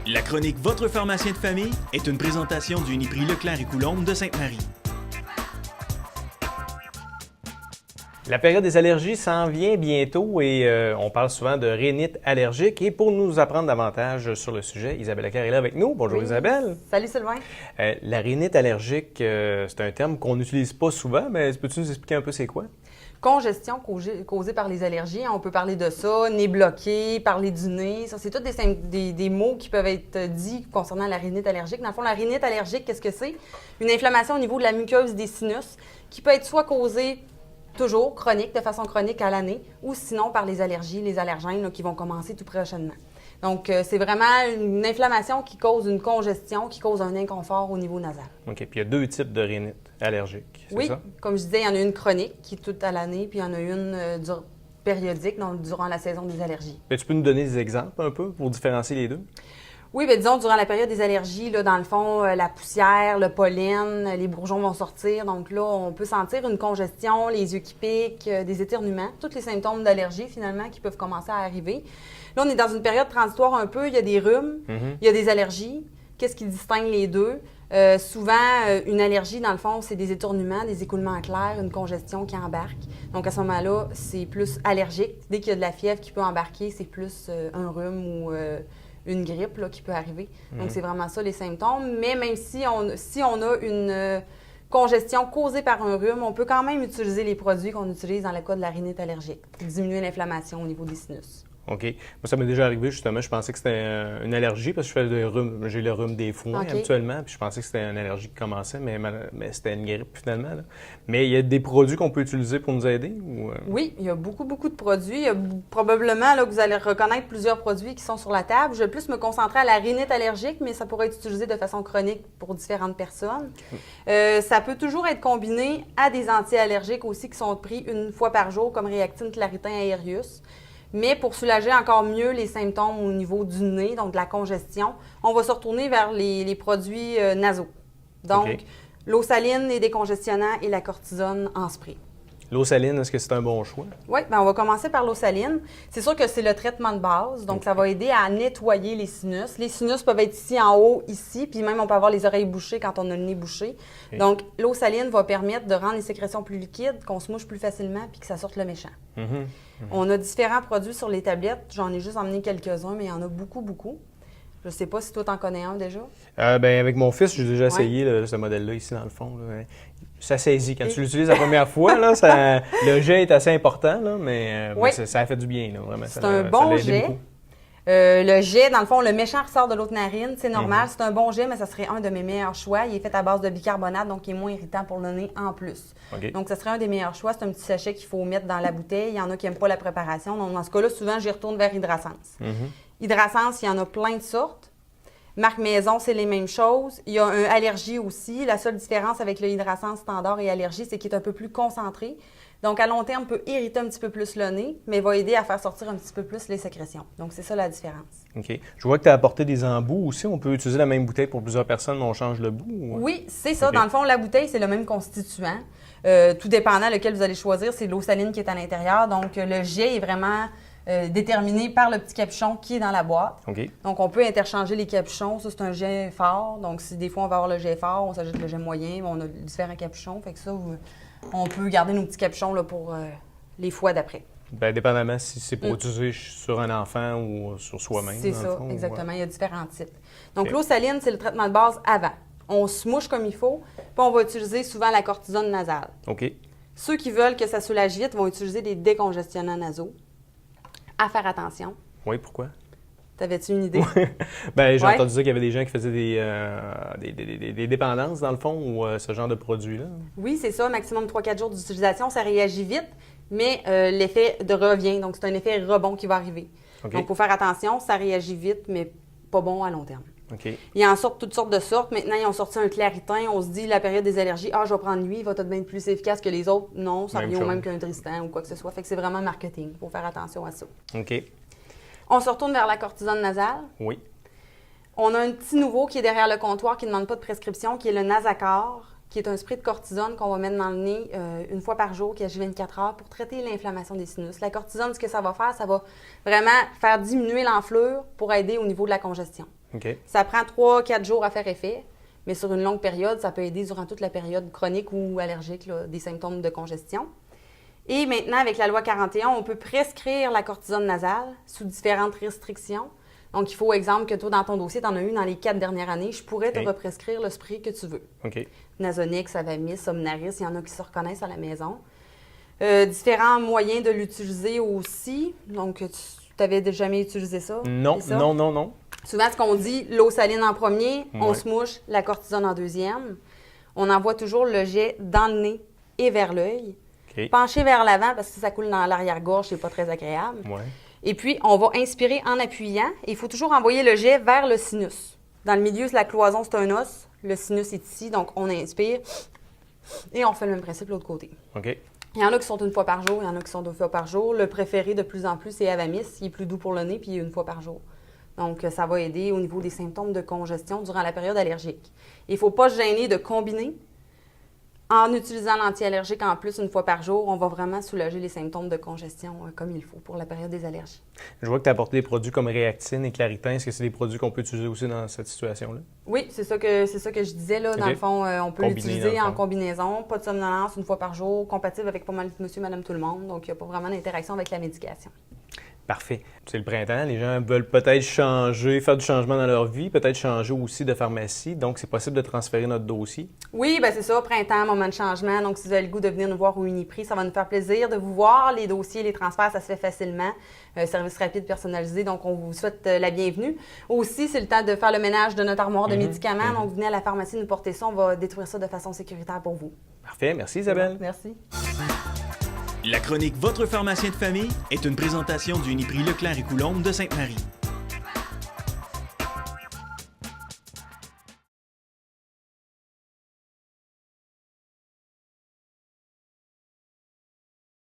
La chronique Votre pharmacien de famille est une présentation du Uniprix Leclerc et Coulombe de Sainte-Marie. La période des allergies s'en vient bientôt et on parle souvent de rhinite allergique. Et pour nous apprendre davantage sur le sujet, Isabelle Leclerc est là avec nous. Bonjour Isabelle. Salut Sylvain. La rhinite allergique, c'est un terme qu'on n'utilise pas souvent, mais peux-tu nous expliquer un peu c'est quoi? Congestion causée par les allergies, on peut parler de ça, nez bloqué, parler du nez, ça c'est tous des mots qui peuvent être dits concernant la rhinite allergique. Dans le fond, la rhinite allergique, qu'est-ce que c'est? Une inflammation au niveau de la muqueuse des sinus qui peut être soit causée toujours chronique, de façon chronique à l'année, ou sinon par les allergies, les allergènes là, qui vont commencer tout prochainement. Donc, c'est vraiment une inflammation qui cause une congestion, qui cause un inconfort au niveau nasal. OK. Puis il y a deux types de rhinite allergique, c'est oui, ça? Comme je disais, il y en a une chronique qui est toute à l'année, puis il y en a une périodique donc, durant la saison des allergies. Et tu peux nous donner des exemples un peu pour différencier les deux? Oui, bien disons, durant la période des allergies, là, dans le fond, la poussière, le pollen, les bourgeons vont sortir. Donc là, on peut sentir une congestion, les yeux qui piquent, des éternuements, tous les symptômes d'allergie finalement qui peuvent commencer à arriver. Là, on est dans une période transitoire un peu. Il y a des rhumes, il y a des allergies. Qu'est-ce qui distingue les deux? Souvent, une allergie, dans le fond, c'est des éternuements, des écoulements clairs, une congestion qui embarque. Donc, à ce moment-là, c'est plus allergique. Dès qu'il y a de la fièvre qui peut embarquer, c'est plus un rhume ou une grippe là, qui peut arriver. Donc, c'est vraiment ça les symptômes. Mais même si on a une congestion causée par un rhume, on peut quand même utiliser les produits qu'on utilise dans le cas de la rhinite allergique pour diminuer l'inflammation au niveau des sinus. OK. Moi, ça m'est déjà arrivé, justement. Je pensais que c'était une allergie parce que j'ai le rhume des foins habituellement. Puis je pensais que c'était une allergie qui commençait, mais c'était une grippe finalement. Là. Mais il y a des produits qu'on peut utiliser pour nous aider? Ou... Oui, il y a beaucoup de produits. Il y a probablement là, que vous allez reconnaître plusieurs produits qui sont sur la table. Je vais plus me concentrer à la rhinite allergique, mais ça pourrait être utilisé de façon chronique pour différentes personnes. Ça peut toujours être combiné à des anti-allergiques aussi qui sont pris une fois par jour, comme Reactine, Claritin, Aerius. Mais pour soulager encore mieux les symptômes au niveau du nez, donc de la congestion, on va se retourner vers les produits nasaux. Donc, l'eau saline, les décongestionnants et la cortisone en spray. L'eau saline, est-ce que c'est un bon choix? Oui, bien, on va commencer par l'eau saline. C'est sûr que c'est le traitement de base, donc ça va aider à nettoyer les sinus. Les sinus peuvent être ici en haut, ici, puis même on peut avoir les oreilles bouchées quand on a le nez bouché. Donc, l'eau saline va permettre de rendre les sécrétions plus liquides, qu'on se mouche plus facilement, puis que ça sorte le méchant. On a différents produits sur les tablettes. J'en ai juste emmené quelques-uns, mais il y en a beaucoup. Je ne sais pas si toi, tu en connais un déjà. Bien, avec mon fils, j'ai déjà essayé ce modèle-là ici, dans le fond. Là. Ça saisit. Quand tu l'utilises la première fois, là, le jet est assez important, là, mais ça a fait du bien. Là, vraiment. C'est un bon jet. Le jet, dans le fond, le méchant ressort de l'autre narine. C'est normal, c'est un bon jet, mais ça serait un de mes meilleurs choix. Il est fait à base de bicarbonate, donc il est moins irritant pour le nez en plus. Donc, ça serait un des meilleurs choix. C'est un petit sachet qu'il faut mettre dans la bouteille. Il y en a qui n'aiment pas la préparation. Donc, dans ce cas-là, souvent, j'y retourne vers Hydrasense. Hydrasense, il y en a plein de sortes. Marque Maison, c'est les mêmes choses. Il y a un allergie aussi. La seule différence avec le Hydrasense standard et allergie, c'est qu'il est un peu plus concentré. Donc, à long terme, peut irriter un petit peu plus le nez, mais va aider à faire sortir un petit peu plus les sécrétions. Donc, c'est ça la différence. OK. Je vois que tu as apporté des embouts aussi. On peut utiliser la même bouteille pour plusieurs personnes, mais on change le bout? Ou... Oui, c'est ça. Dans le fond, la bouteille, c'est le même constituant. Tout dépendant lequel vous allez choisir, c'est l'eau saline qui est à l'intérieur. Donc, le jet est vraiment déterminé par le petit capuchon qui est dans la boîte. Donc, on peut interchanger les capuchons. Ça, c'est un jet fort. Donc, si des fois, on va avoir le jet fort, on s'ajoute le jet moyen, on a différents capuchons. Fait que ça, on peut garder nos petits capuchons là, pour les fois d'après. Bien, dépendamment si c'est pour utiliser sur un enfant ou sur soi-même. C'est ça, exactement. Il y a différents types. Donc, l'eau saline, c'est le traitement de base avant. On se mouche comme il faut, puis on va utiliser souvent la cortisone nasale. Ceux qui veulent que ça soulage vite vont utiliser des décongestionnants nasaux. À faire attention. Oui, pourquoi? T'avais-tu une idée? Bien, j'ai entendu dire qu'il y avait des gens qui faisaient des dépendances, dans le fond, ou ce genre de produit-là. Oui, c'est ça. Maximum 3-4 jours d'utilisation, ça réagit vite, mais l'effet revient. Donc, c'est un effet rebond qui va arriver. Donc, il faut faire attention. Ça réagit vite, mais pas bon à long terme. Il en sort toutes sortes de sortes. Maintenant, ils ont sorti un Claritin. On se dit, la période des allergies, je vais prendre lui, il va peut-être bien être plus efficace que les autres. Non, ça revient au même qu'un Tristan ou quoi que ce soit. Fait que c'est vraiment marketing. Il faut faire attention à ça. On se retourne vers la cortisone nasale. Oui. On a un petit nouveau qui est derrière le comptoir qui ne demande pas de prescription, qui est le Nasacor, qui est un spray de cortisone qu'on va mettre dans le nez une fois par jour, qui agit 24 heures pour traiter l'inflammation des sinus. La cortisone, ce que ça va faire, ça va vraiment faire diminuer l'enflure pour aider au niveau de la congestion. OK. Ça prend 3-4 jours à faire effet, mais sur une longue période, ça peut aider durant toute la période chronique ou allergique là, des symptômes de congestion. Et maintenant, avec la loi 41, on peut prescrire la cortisone nasale sous différentes restrictions. Donc, il faut, exemple, que toi, dans ton dossier, tu en as eu dans les 4 dernières années, je pourrais te represcrire le spray que tu veux. OK. Nasonex, Avamis, Somnaris, il y en a qui se reconnaissent à la maison. Différents moyens de l'utiliser aussi. Donc, tu n'avais jamais utilisé ça? Non, ça? non. Souvent, ce qu'on dit, l'eau saline en premier, on se mouche, la cortisone en deuxième. On envoie toujours le jet dans le nez et vers l'œil. Okay. Penché vers l'avant parce que si ça coule dans l'arrière-gorge, c'est pas très agréable. Ouais. Et puis, on va inspirer en appuyant. Il faut toujours envoyer le jet vers le sinus. Dans le milieu, la cloison, c'est un os. Le sinus est ici, donc on inspire et on fait le même principe de l'autre côté. OK. Il y en a qui sont une fois par jour, il y en a qui sont 2 fois par jour. Le préféré de plus en plus, c'est Avamis. Il est plus doux pour le nez, puis il est 1 fois par jour. Donc, ça va aider au niveau des symptômes de congestion durant la période allergique. Il ne faut pas se gêner de combiner. En utilisant l'anti-allergique en plus 1 fois par jour, on va vraiment soulager les symptômes de congestion comme il faut pour la période des allergies. Je vois que tu as apporté des produits comme Réactine et Claritin. Est-ce que c'est des produits qu'on peut utiliser aussi dans cette situation-là? Oui, c'est ça que je disais. Là. Dans le fond, on peut l'utiliser en combinaison. Pas de somnolence 1 fois par jour, compatible avec pas mal de monsieur, madame, tout le monde. Donc, il n'y a pas vraiment d'interaction avec la médication. Parfait. C'est le printemps. Les gens veulent peut-être changer, faire du changement dans leur vie, peut-être changer aussi de pharmacie. Donc, c'est possible de transférer notre dossier. Oui, bien c'est ça, printemps, moment de changement. Donc, si vous avez le goût de venir nous voir au Uniprix, ça va nous faire plaisir de vous voir. Les dossiers, les transferts, ça se fait facilement. Service rapide, personnalisé. Donc, on vous souhaite la bienvenue. Aussi, c'est le temps de faire le ménage de notre armoire de médicaments. Donc, venez à la pharmacie nous porter ça. On va détruire ça de façon sécuritaire pour vous. Parfait. Merci, Isabelle. Merci. La chronique Votre pharmacien de famille est une présentation du Uniprix Leclerc et Coulombe de Sainte-Marie.